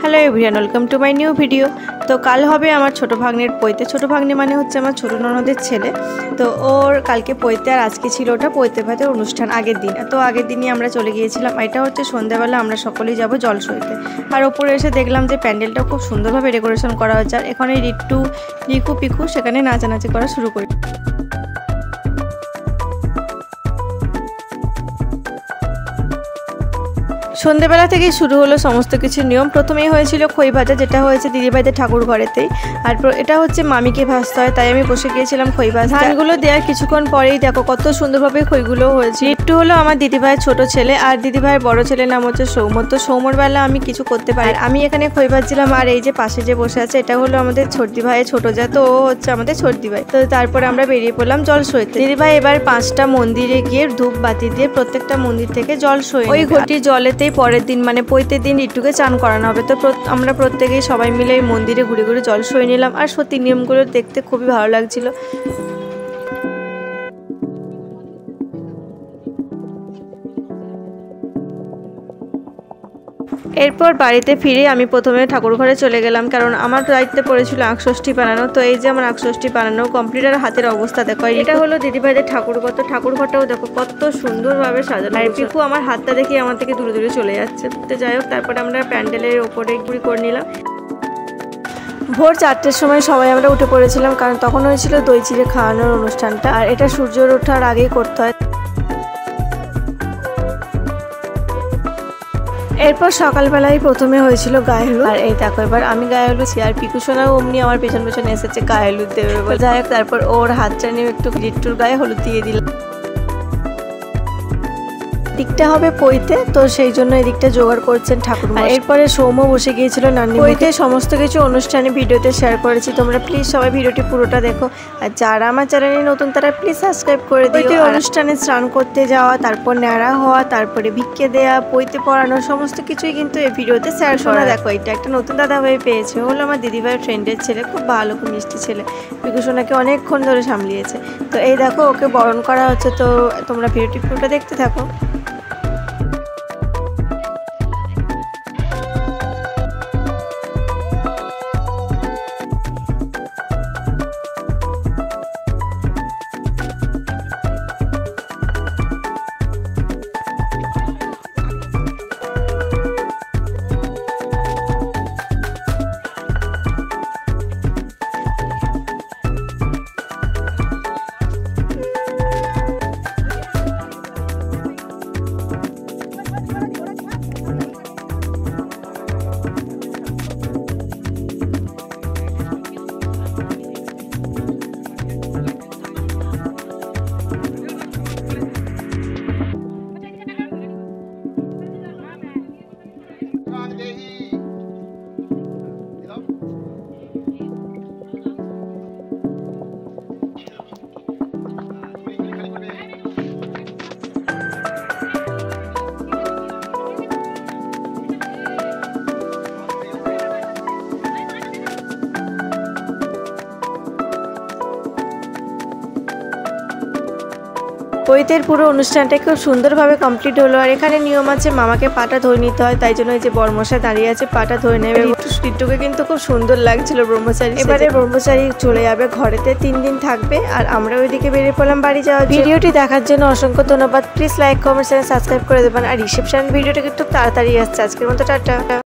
Hello everyone welcome to my new video. तो कल होबे आमार छोटो भाग्नेर पईते। छोटो भाग्ने माने होच्छे आमार छोटो ननदेर छेले। तो ओर कालके पईते और आजके छिलो ओटा पईते भातेर अनुष्ठान आगेर दिन। तो आगेर दिनई आमरा चले गियेछिलाम। एटा होच्छे सन्ध्याबेला आमरा सकलेई जाबो जलसईते। और ओपरे एसे देखलाम जे प्यान्डेलटा खूब सुंदरभावे डेकोरेशन करा हयेछे। और एखाने रिट्टू लिकू पिकू सेखाने नाचानाचि करा शुरू करे। सन्ध्याबेला থেকেই শুরু হলো সমস্ত কিছু নিয়ম। প্রথমেই হয়েছিল খই ভাজা, যেটা হয়েছে দিদিভাইদের ঠাকুর ঘরেতেই। আর এটা হচ্ছে মামিকে ভাজতে হয়, তাই আমি বসে গিয়েছিলাম খই ভাজতে। ধানগুলো দেওয়ার কিছুক্ষণ পরেই দেখো কত সুন্দরভাবে খইগুলো হয়েছে। একটু হলো আমার দিদিভাইয়ের ছোট ছেলে, আর দিদিভাইয়ের বড় ছেলের নাম হচ্ছে সৌম্য। তো সৌম্যর বেলা আমি কিছু করতে পারি, আমি এখানে খই ভাজছিলাম। আর এই যে পাশে যে বসে আছে এটা হলো আমাদের ছোটদি ভাইয়ের ছোট যা, তো ও হচ্ছে আমাদের ছোটদি ভাই। তো তারপরে আমরা বেরিয়ে পড়লাম জল সইতে। দিদিভাই এবার 5টা মন্দিরে গিয়ে ধূপ বাতি দিয়ে প্রত্যেকটা মন্দির থেকে জল সই, ওই ঘটি জলেতেই পরের দিন মানে পৈতের দিন রিট্টুকে চান করানো হবে। তো আমরা প্রত্যেকেই সবাই মিলে এই মন্দিরে ঘুরে ঘুরে জল সই নিলাম। আর সত্যি নিয়মগুলো দেখতে খুবই ভালো লাগছিল। এরপর বাড়িতে ফিরে আমি প্রথমে ঠাকুর ঘরে চলে গেলাম, কারণ আমার দায়িত্বে পড়েছিল আঁকষষ্ঠী বানানো। তো এই যে আমার আঁকষষ্ঠী বানানো কমপ্লিট। আর হাতের অবস্থা দেখো, এটা হলো দিদিভাইদের ঠাকুর ঘর। তো ঠাকুর ঘরটাও দেখো কত সুন্দরভাবে সাজানো। আর পিকু আমার হাতটা দেখে আমার থেকে দূরে দূরে চলে যাচ্ছে। তো যাই হোক, তারপরে আমরা প্যান্ডেলের ওপরে ঘুরি করে নিলাম। ভোর 4টের সময় সবাই আমরা উঠে পড়েছিলাম, কারণ তখন হয়েছিল দই চিড়ে খাওয়ানোর অনুষ্ঠানটা। আর এটা সূর্যের ওঠার আগেই করতে হয়। এরপর সকালবেলায় প্রথমে হয়েছিল গায়ে হলুদ। আর এই দেখো এবার আমি গায়ে হলুদ, আর পিকু সোনাও অমনি আমার পেছন পেছনে এসেছে গায়ে হলুদ দেবে বলে। যাই হোক, তারপর ওর হাতটা নিয়ে একটু রিট্টুর গায়ে হলুদ দিয়ে দিলাম। দিকটা হবে পইতে, তো সেই জন্য এই দিকটা জোগাড় করছেন ঠাকুর। এরপরে সৌম্য বসে গিয়েছিল নান্নি পইতে। সমস্ত কিছু অনুষ্ঠানে ভিডিওতে শেয়ার করেছি, তোমরা প্লিজ সবাই ভিডিওটি পুরোটা দেখো। আর যারা আমার চ্যানেলে নতুন তারা প্লিজ সাবস্ক্রাইব করে দিও। অনুষ্ঠানে স্নান করতে যাওয়া, তারপর ন্যাড়া হওয়া, তারপরে ভিক্ষে দেওয়া, পইতে পড়ানো, সমস্ত কিছুই কিন্তু এই ভিডিওতে শেয়ার করা। দেখো এটা একটা নতুন দাদাভাই পেয়েছে, হলো আমার দিদিভাইয়ের ফ্রেন্ডের ছেলে, খুব ভালো খুব মিষ্টি ছেলে। পিকু সোনাকে অনেকক্ষণ ধরে সামলিয়েছে। তো এই দেখো ওকে বরণ করা হচ্ছে। তো তোমরা ভিডিওটি পুরোটা দেখতে থাকো। পৈতের পুরো অনুষ্ঠানটা খুব সুন্দরভাবে কমপ্লিট হলো। আর এখানে নিয়ম আছে মামাকে পাটা ধরে নিতে হয়, তাই জন্য এই যে বর্মশাই দাঁড়িয়ে আছে পাটা ধরে নেবে। রিট্টুকে কিন্তু খুব সুন্দর লাগছিল ব্রহ্মচারী। এবারে ব্রহ্মচারী চলে যাবে ঘরেতে, 3 দিন থাকবে। আর আমরা ওইদিকে বেরিয়ে পড়লাম বাড়ি যাওয়ার। ভিডিওটি দেখার জন্য অসংখ্য ধন্যবাদ। Please like comment channel subscribe করে দেবেন। আর রিসেপশন ভিডিওটা কিন্তু তাড়াতাড়ি আসছে। আজকের মতো টাটা।